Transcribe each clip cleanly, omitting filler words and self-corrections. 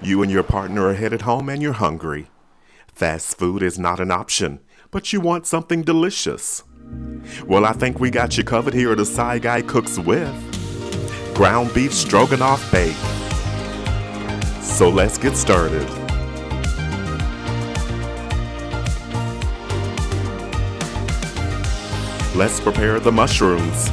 You and your partner are headed home and you're hungry. Fast food is not an option, but you want something delicious. Well, I think we got you covered here at A Side Guy Cooks With Ground Beef Stroganoff Bake. So let's get started. Let's prepare the mushrooms.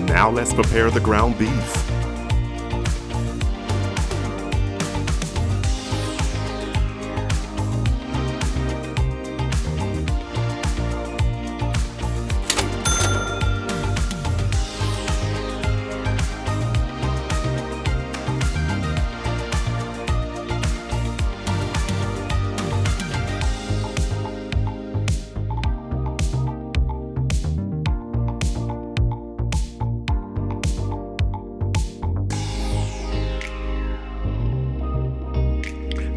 Now let's prepare the ground beef.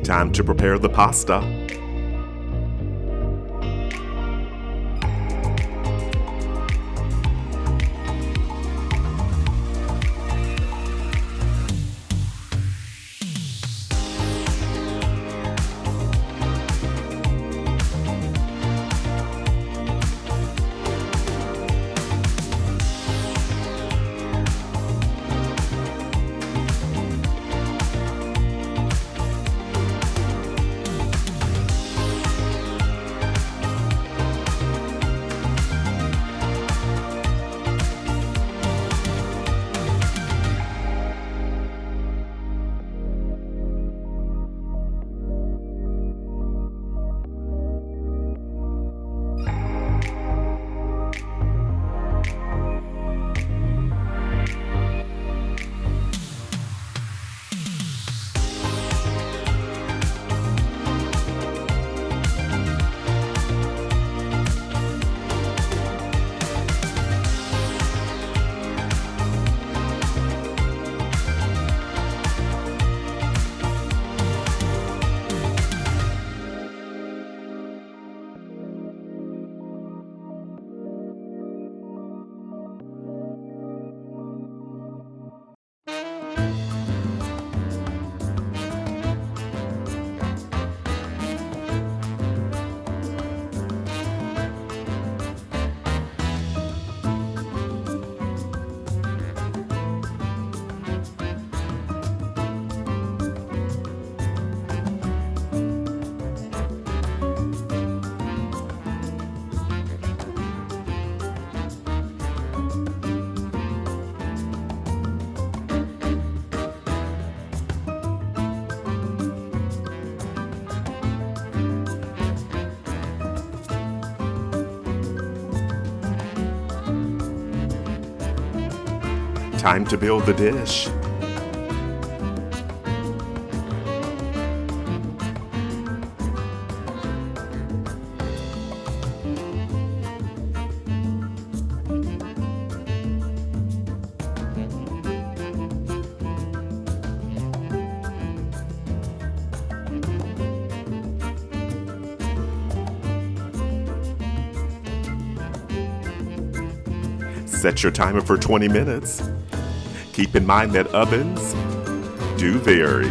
Time to prepare the pasta. Time to build the dish. Set your timer for 20 minutes. Keep in mind that ovens do vary.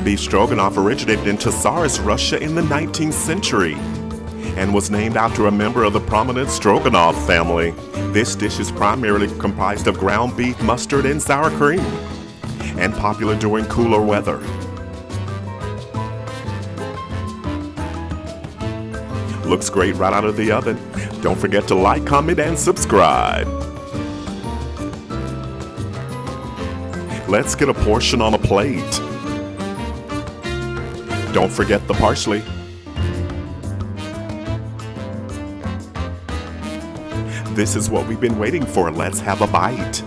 Beef Stroganoff originated in Tsarist Russia in the 19th century and was named after a member of the prominent Stroganoff family. This dish is primarily comprised of ground beef, mustard, and sour cream, and popular during cooler weather. Looks great right out of the oven. Don't forget to like, comment, and subscribe. Let's get a portion on a plate. Don't forget the parsley. This is what we've been waiting for. Let's have a bite.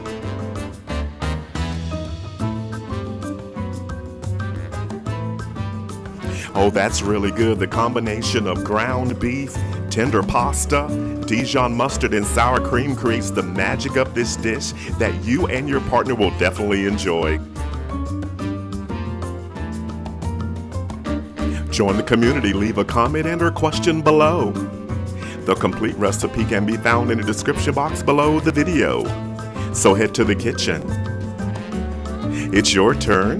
Oh, that's really good. The combination of ground beef, tender pasta, Dijon mustard, and sour cream creates the magic of this dish that you and your partner will definitely enjoy. Join the community, leave a comment and or question below. The complete recipe can be found in the description box below the video. So head to the kitchen. It's your turn.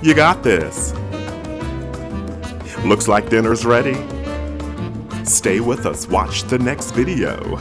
You got this. Looks like dinner's ready. Stay with us, watch the next video.